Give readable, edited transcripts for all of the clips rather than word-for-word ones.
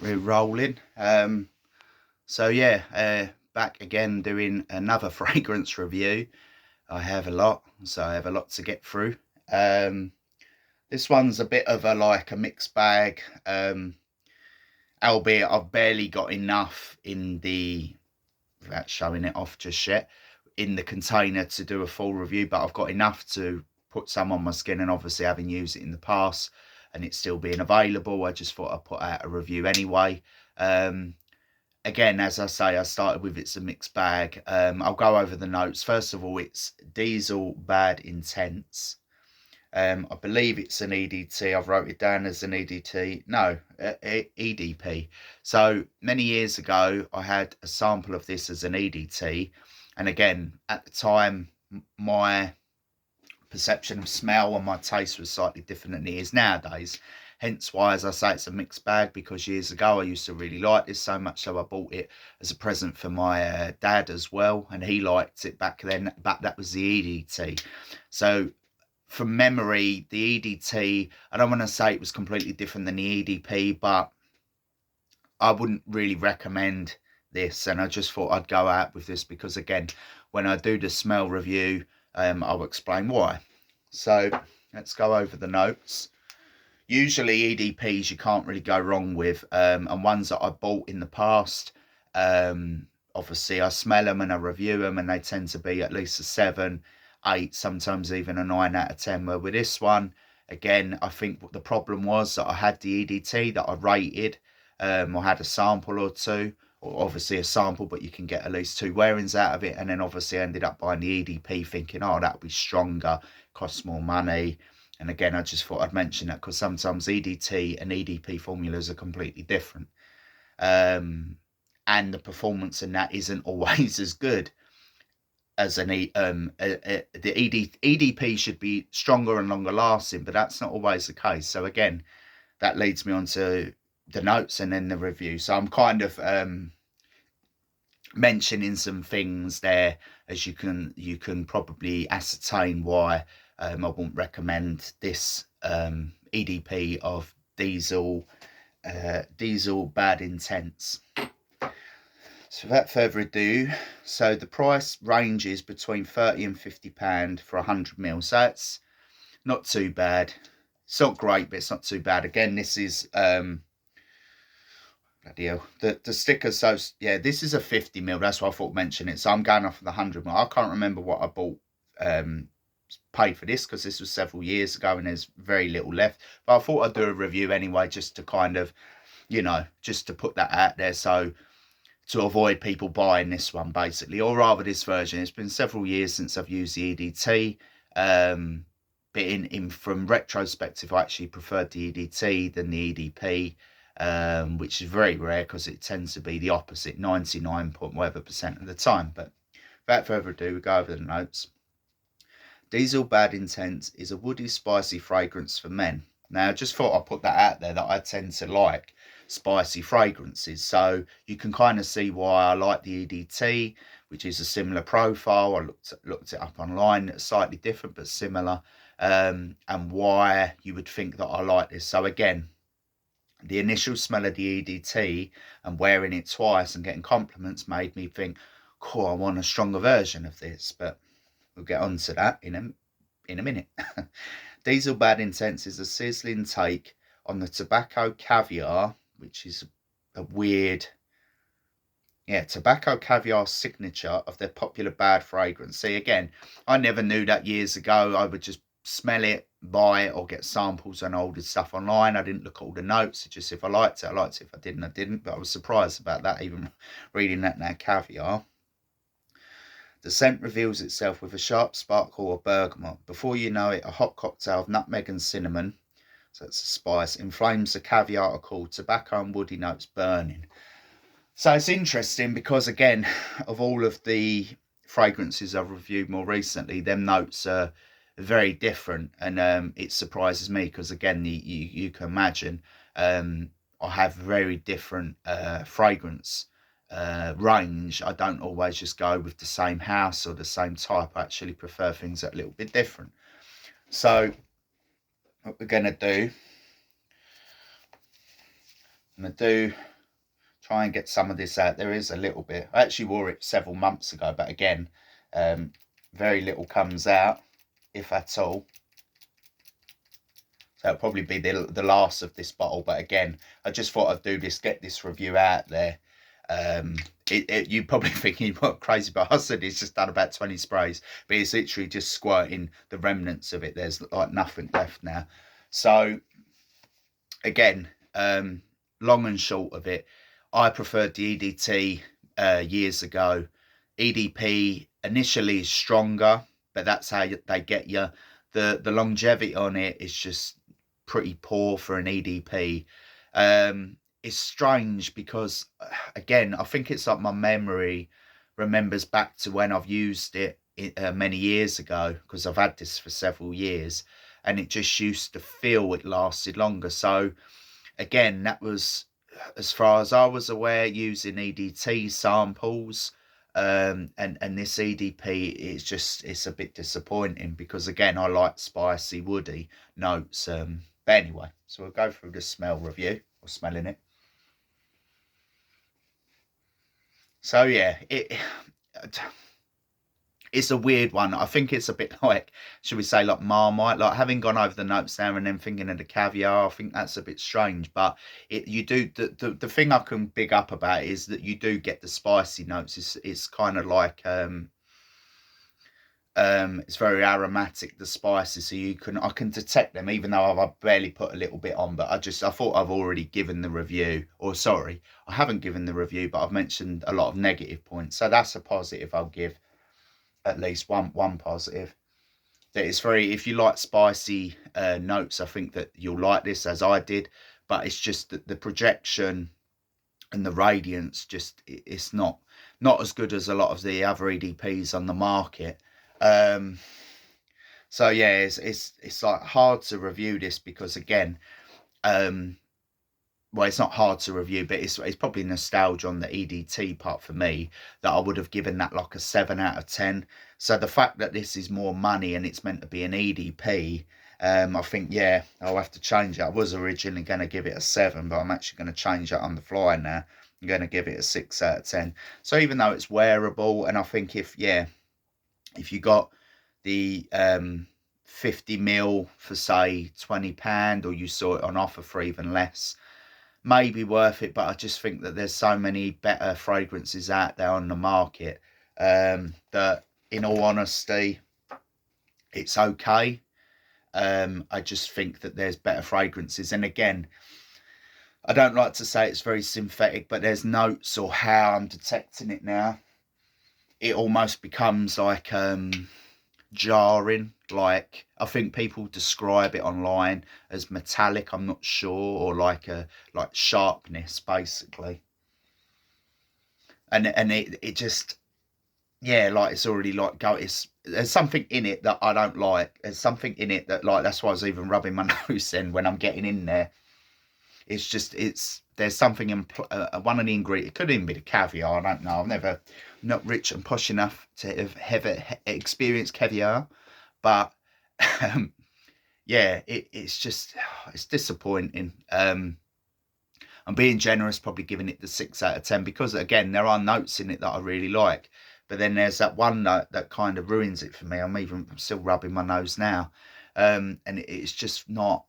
We're rolling. So yeah, back again doing another fragrance review. I have a lot, so I have a lot to get through. This one's a bit of a mixed bag, albeit I've barely got enough in the, without showing it off just yet, in the container to do a full review, but I've got enough to put some on my skin, and obviously having used it in the past and it's still being available, I just thought I'd put out a review anyway. Again, as I say, I started with it's a mixed bag. I'll go over the notes. First of all, it's Diesal Bad Intense. I believe it's an EDT. I've wrote it down as an EDT. No, EDP. So many years ago, I had a sample of this as an EDT. And again, at the time, my perception of smell and my taste was slightly different than it is nowadays. Hence why, as I say, it's a mixed bag, because years ago I used to really like this so much so I bought it as a present for my dad as well, and he liked it back then, but that was the EDT. So from memory, the EDT, I don't want to say it was completely different than the EDP, but I wouldn't really recommend this, and I just thought I'd go out with this because, again, when I do the smell review, I'll explain why. So let's go over the notes. Usually EDPs you can't really go wrong with, and ones that I bought in the past, obviously I smell them and I review them, and they tend to be at least a 7, 8, sometimes even a 9 out of 10. Where with this one, again, I think what the problem was that I had the EDT that I rated. I had a sample or two, or obviously a sample, but you can get at least 2 wearings out of it, and then obviously I ended up buying the EDP thinking, oh, that'll be stronger, costs more money. And again, I just thought I'd mention that because sometimes EDT and EDP formulas are completely different. And the performance in that isn't always as good as an EDP should be stronger and longer lasting, but that's not always the case. So again, that leads me on to the notes and then the review. So I'm kind of mentioning some things there, as you can probably ascertain why I wouldn't recommend this EDP of Diesal Bad Intense. So without further ado, so the price ranges between £30 and £50 for 100 ml. So it's not too bad. It's not great, but it's not too bad. Again, this is bloody hell. The sticker, so yeah, this is a 50 ml. That's why I thought mention it. So I'm going off of the 100 ml. I can't remember what I bought paid for this, because this was several years ago and there's very little left, but I thought I'd do a review anyway, just to kind of, just to put that out there, so to avoid people buying this one basically, or rather this version. It's been several years since I've used the EDT, but in from retrospective, I actually preferred the EDT than the EDP, which is very rare because it tends to be the opposite 99% of the time. But without further ado, we go over the notes. Diesal Bad Intense is a woody, spicy fragrance for men. Now, I just thought I'd put that out there, that I tend to like spicy fragrances. So you can kind of see why I like the EDT, which is a similar profile. I looked it up online. It's slightly different, but similar. And why you would think that I like this. So again, the initial smell of the EDT and wearing it twice and getting compliments made me think, cool, I want a stronger version of this. But we'll get on to that in a minute. Diesal Bad Intense is a sizzling take on the tobacco caviar, which is a weird, tobacco caviar signature of their popular bad fragrance. See, again, I never knew that years ago. I would just smell it, buy it, or get samples and older stuff online. I didn't look at all the notes. It's just if I liked it, I liked it. If I didn't, I didn't. But I was surprised about that, even reading that now, caviar. The scent reveals itself with a sharp sparkle of bergamot. Before you know it, a hot cocktail of nutmeg and cinnamon, so it's a spice, inflames the caviar called tobacco and woody notes burning. So it's interesting because, again, of all of the fragrances I've reviewed more recently, them notes are very different, and it surprises me because, again, you can imagine I have very different fragrance range. I don't always just go with the same house or the same type. I actually prefer things that are a little bit different. So what we're going to do, I'm going to do try and get some of this out. There is a little bit. I actually wore it several months ago, but again, very little comes out, if at all. So it'll probably be the last of this bottle. But again, I just thought I'd do this, get this review out there. You're probably thinking, what crazy bastard, he's just done about 20 sprays. But it's literally just squirting the remnants of it. There's like nothing left now. So again, long and short of it, I preferred the EDT years ago. EDP initially is stronger, but that's how they get you. The longevity on it is just pretty poor for an EDP. It's strange because, again, I think it's like my memory remembers back to when I've used it many years ago, because I've had this for several years, and it just used to feel it lasted longer. So again, that was, as far as I was aware, using EDT samples. And this EDP is just, it's a bit disappointing, because again, I like spicy woody notes. But anyway, so we'll go through the smell review, or smelling it. So yeah, it's a weird one. I think it's a bit like, should we say, like Marmite, like having gone over the notes now and then thinking of the caviar. I think that's a bit strange, but you do, the thing I can big up about is that you do get the spicy notes. It's kind of like it's very aromatic, the spices, so I can detect them, even though I've barely put a little bit on. But I thought I've already given the review, or sorry, I haven't given the review, but I've mentioned a lot of negative points, so that's a positive. I'll give at least one positive. That it's very, if you like spicy notes, I think that you'll like this, as I did. But it's just that the projection and the radiance, just, it's not as good as a lot of the other EDPs on the market. So yeah, it's like hard to review this, because again, well, it's not hard to review, but it's probably nostalgia on the EDT part for me, that I would have given that like a 7 out of 10. So the fact that this is more money and it's meant to be an EDP, I think, yeah, I'll have to change it. I was originally going to give it a 7, but I'm actually going to change it on the fly now. I'm going to give it a 6 out of 10. So even though it's wearable, and I think if you got the 50ml for say £20, or you saw it on offer for even less, maybe worth it. But I just think that there's so many better fragrances out there on the market, that in all honesty, it's okay. I just think that there's better fragrances. And again, I don't like to say it's very synthetic, but there's notes, or how I'm detecting it now, it almost becomes like jarring. Like, I think people describe it online as metallic, I'm not sure, or like sharpness basically. And it just, yeah, like it's already like there's something in it that I don't like. There's something in it that, like, that's why I was even rubbing my nose in when I'm getting in there. It's just, there's something in one of the ingredients. It could even be the caviar, I don't know. Not rich and posh enough to have experienced caviar, but yeah, it's just, it's disappointing. I'm being generous, probably giving it the 6 out of 10, because again, there are notes in it that I really like, but then there's that one note that kind of ruins it for me. I'm still rubbing my nose now, and it's just not,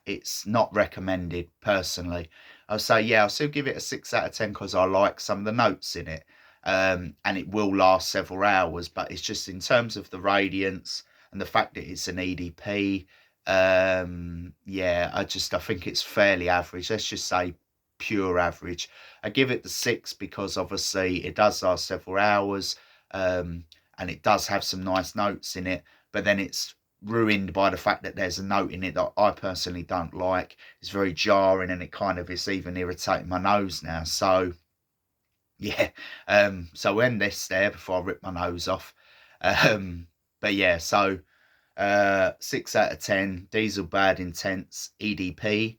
it's not recommended personally. I'll say, yeah, I'll still give it a 6 out of 10 because I like some of the notes in it, and it will last several hours. But it's just, in terms of the radiance and the fact that it's an EDP, yeah, I think it's fairly average. Let's just say pure average. I give it the 6 because obviously it does last several hours, and it does have some nice notes in it, but then it's ruined by the fact that there's a note in it that I personally don't like. It's very jarring, and it kind of is even irritating my nose now. So yeah, so I'll end this there before I rip my nose off. But yeah, so 6 out of 10, Diesal Bad Intense EDP.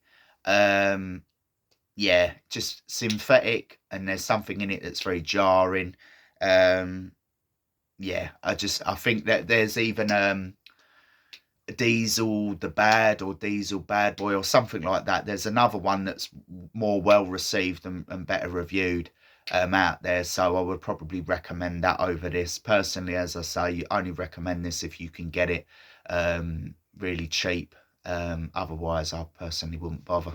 Yeah, just synthetic, and there's something in it that's very jarring. Yeah, I think that there's even Diesel the Bad or Diesel Bad Boy or something like that. There's another one that's more well received and better reviewed out there, so I would probably recommend that over this. Personally, as I say, you only recommend this if you can get it really cheap. Otherwise, I personally wouldn't bother.